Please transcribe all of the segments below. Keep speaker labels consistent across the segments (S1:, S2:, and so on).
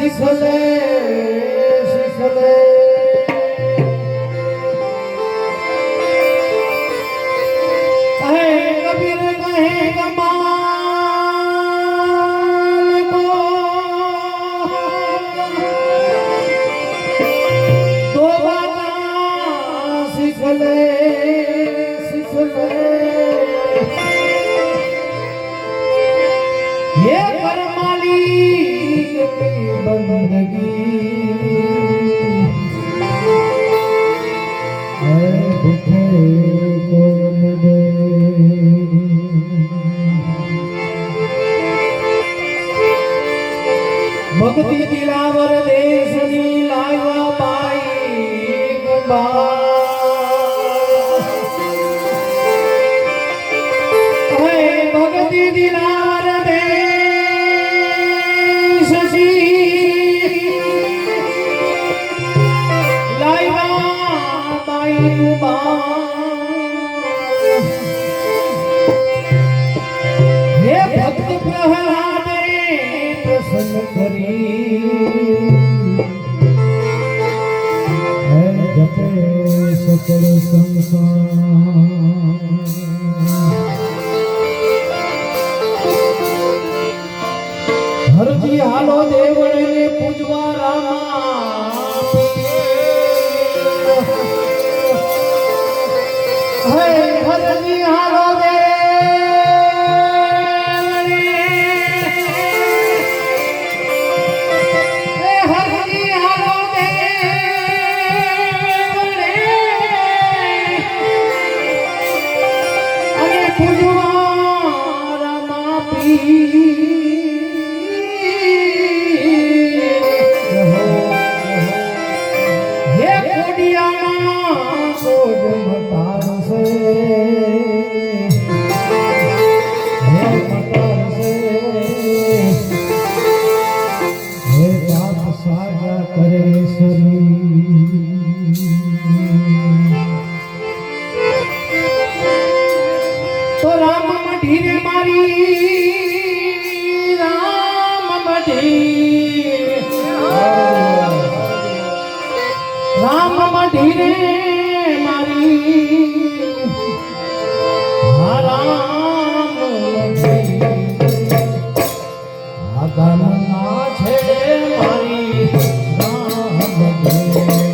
S1: શીખલે શીખલે કહે કબીર કહે કમાલ કો દો બાતા શીખલે શીખલે ये कर मालिक की बंदगी है भूखे को दे भक्ति दिलावर देशनी लावा पाई कुमार है भक्ति दिलावर हे भक्त प्रहलाद प्रसन्न करी है जपे सकल संसार हरजी हालो देवड़े ने पूजवा रामा हरजी हालो दे हरजी हालो दे अरे पूजवा रामा पी हे कोडियाना कोड मतार से हे मतार से हे बाप साजा करे सरी तो राम मढ़ीरे मारी राम मढ़ी राम मढ़ीरे मारी राम मढ़ी आगम ना छे मारी राम मढ़ी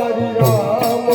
S1: राम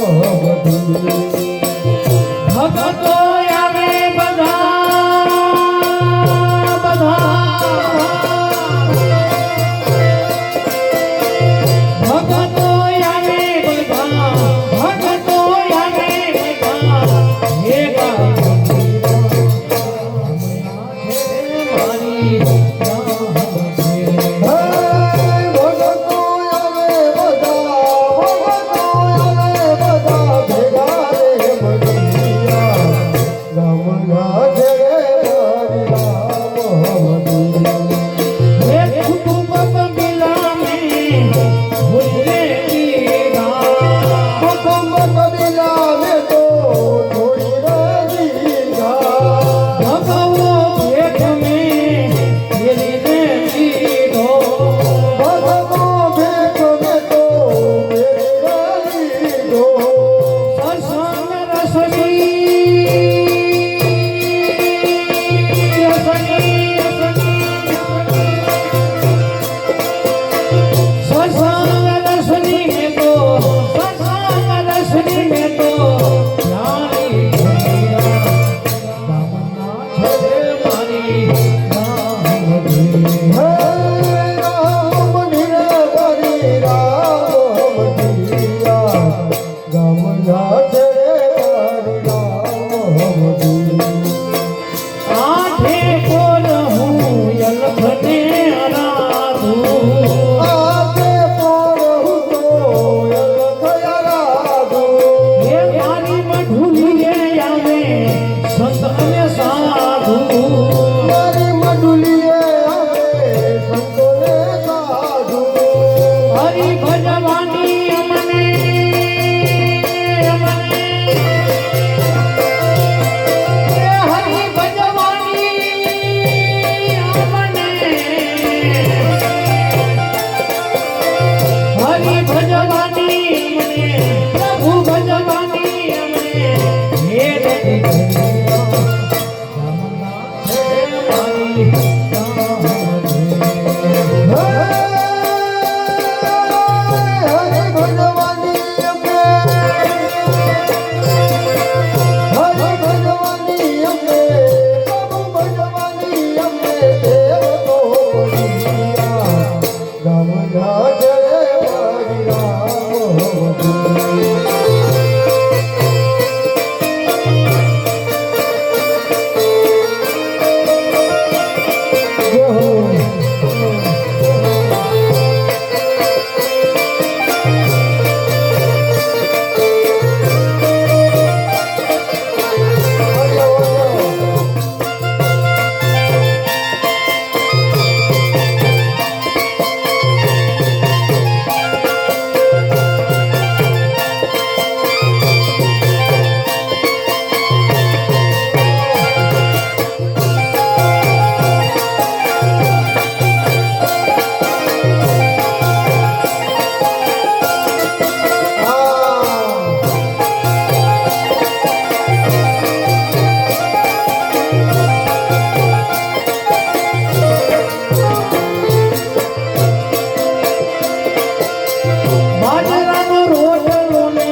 S1: બાજરાનો રોટલો ને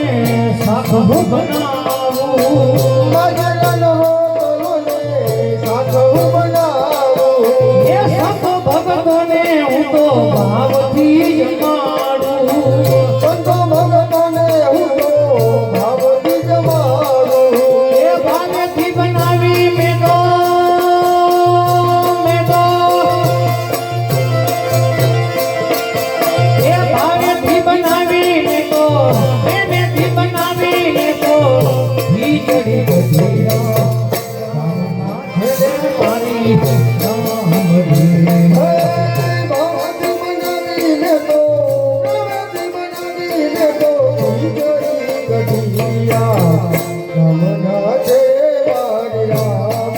S1: શાક બનાવું
S2: બાજરાનો રોટલો ને શાક બનાવું
S1: એ શાક ભગતોને હું તો ભાવથી જમાડું
S2: સંતો ભગતોને હું તો ભાવથી જમાડું
S1: એ ભાવેથી બનાવી મેં તો એ ભાવેથી બનાવી મેં તો પ્રેમેથી બનાવી મેં તો ખીચડી ગઢિયા મારી રામડી
S2: ભાવથી બનાવીને તો ખીચડી ગઢિયા રમણા છે મારી રામ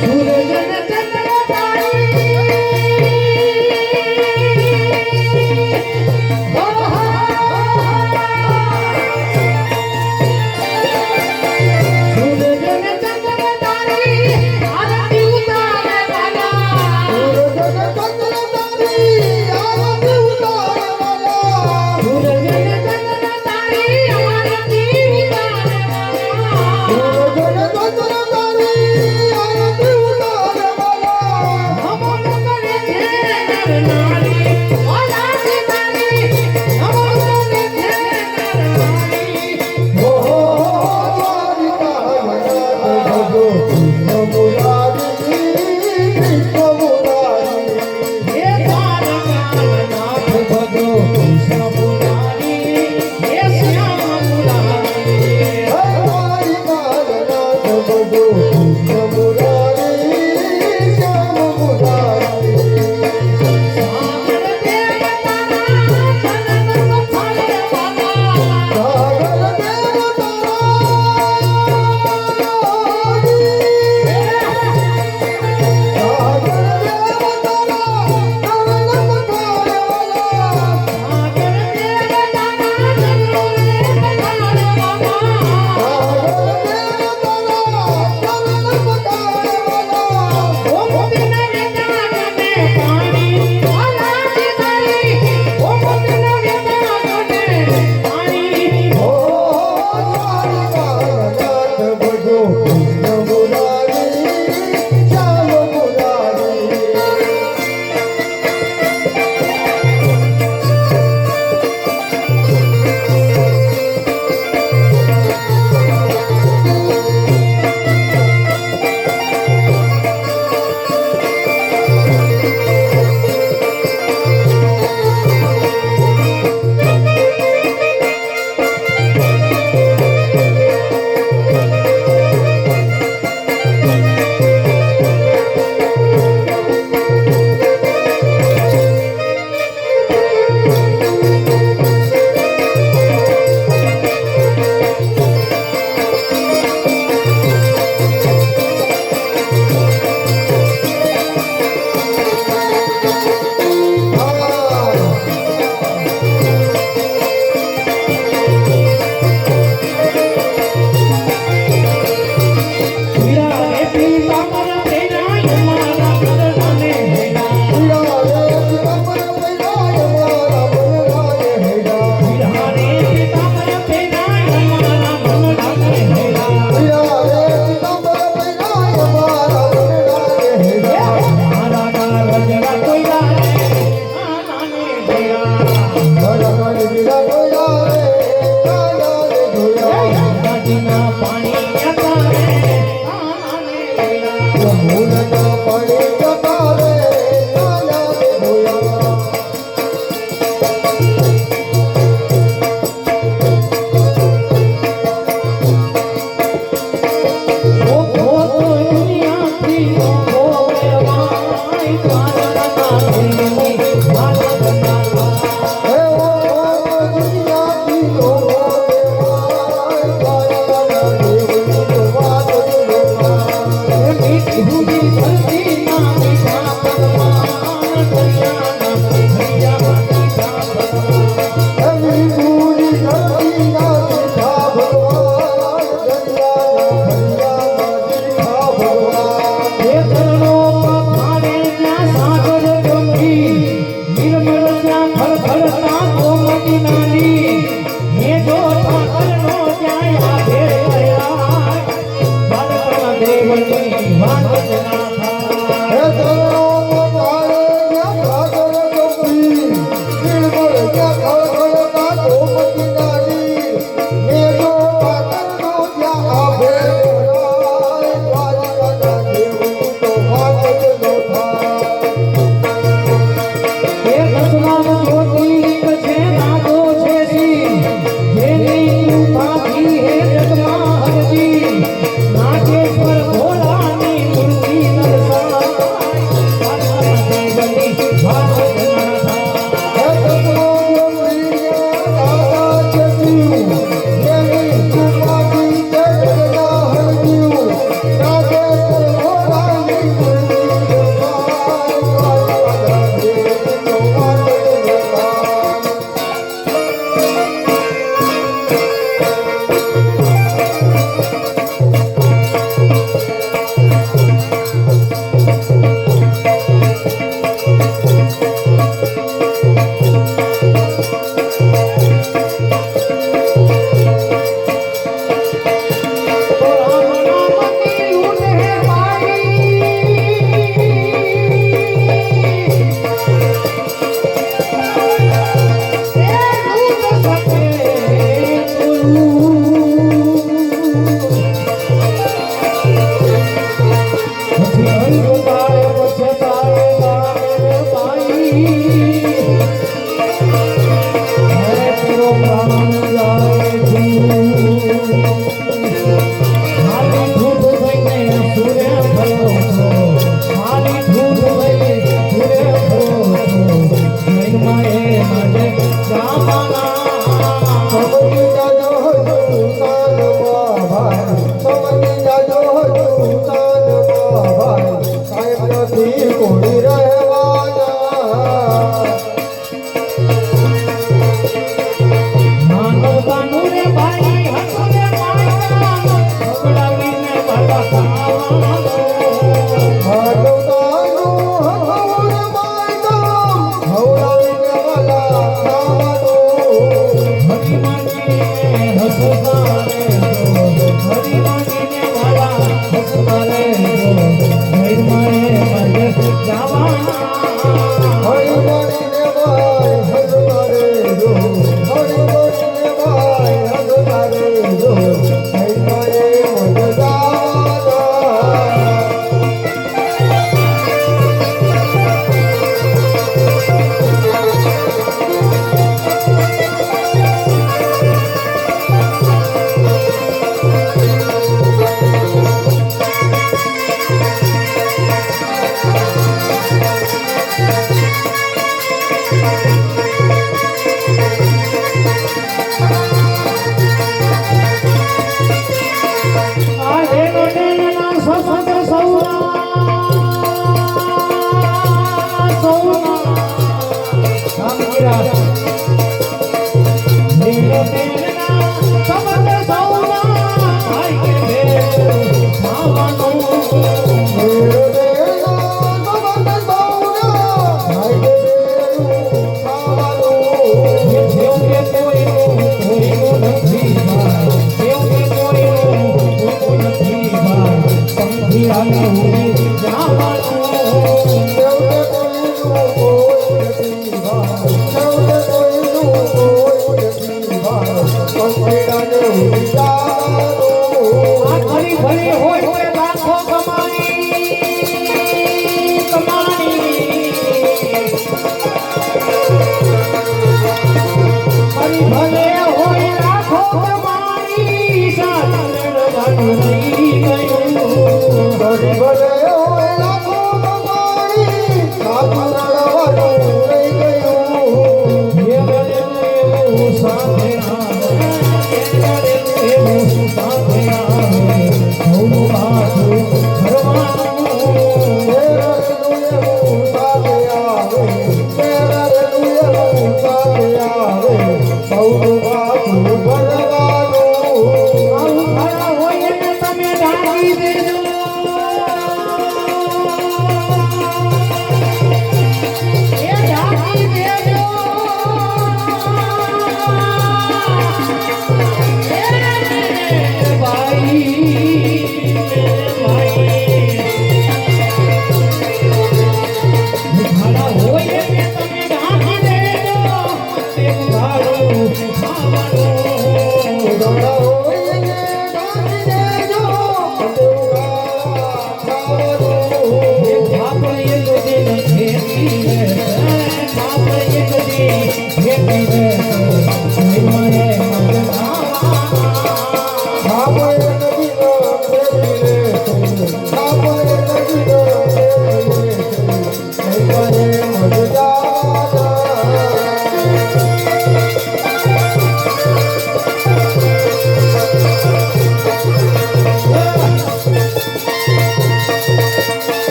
S1: સૂરજ ને ચંદ્ર તારી નાની હે જો ઠાકરનો જાય આધે રહ્યા બાળકના દેવની વાત જ ના થાય
S2: હે તનો મારે યા સાગર ગોપી નિર્મળ યા ખળખળતા ગોમતી નારી મે જો પાતરનો જ્યાં આભે રાય દ્વારકાના દેવનું તો વાત જ ન થાય
S1: હે દસનામ જ્યોતિર્લિંગ છે નાગો છે સી જેની ઉપાધિ હે જગમાં હરજી નાગેશ્વર ભોળાની મૂર્તિ દર્શાય બાળકના દેવની વાત જ ના થાય
S2: હે તનો પ્રિયા દાદા જગ્યું જેની ઉપાધિ જગના હરગ્યું નાગેશ્વર ભોળાની મૂર્તિ દર્શાય દ્વારકાના દેવનું તો વાત જ ન થાય
S1: તો રામ નામની લૂંટ હે મારી એ લૂંટ સકે પછી અંગતાએ પછતાએ ગામે પાઈ હે તેરો પ્રાણ જાય મારી ધૂપ થઈને સૂર્ય ભરો છો મારી ધૂપ થઈને સૂર્ય ભરો છો મહિમા એ માટે જામાના
S2: સમજી જાજો હજુ તાનમાં ભાઈ સમજી જાજો હજુ તાનમાં ભાઈ કાયમ નથી કોઈ રહેવાના
S1: માનવતાનું રે ભાઈ હતું રે માયકા બગડાવીને બાબા ખાવાનો
S2: ભાગવતાનું હવન માયકા હવડાવીને વાલા ખાવાનું
S1: હરી માનીને હસતા રે જો હરી માનીને વાલા હસતા રે જો મહિમા એ માટે જાવાના
S2: હરી મણીને ભાઈ હસતા રેજો હરી મણીને ભાઈ હસતા રેજો મહિમા એ મજદાવાના
S1: આજે નોટેના સસંગ સૌના કામગીરા નોટેના સસંગ સૌના આઈ કે ભેટ ખાવાનું
S2: મેરો દેના ગમન સૌના ભાઈ દેનું ખાવાનું
S1: જેવ કે કોઈનું નથી ભાઈ જેવ કે કોઈનું નથી ભાઈ પંખી આને ઉડી જાવાનું
S2: દેવને કોઈનું કોઈ નથી ભાઈ દેવને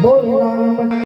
S2: બોલ રામ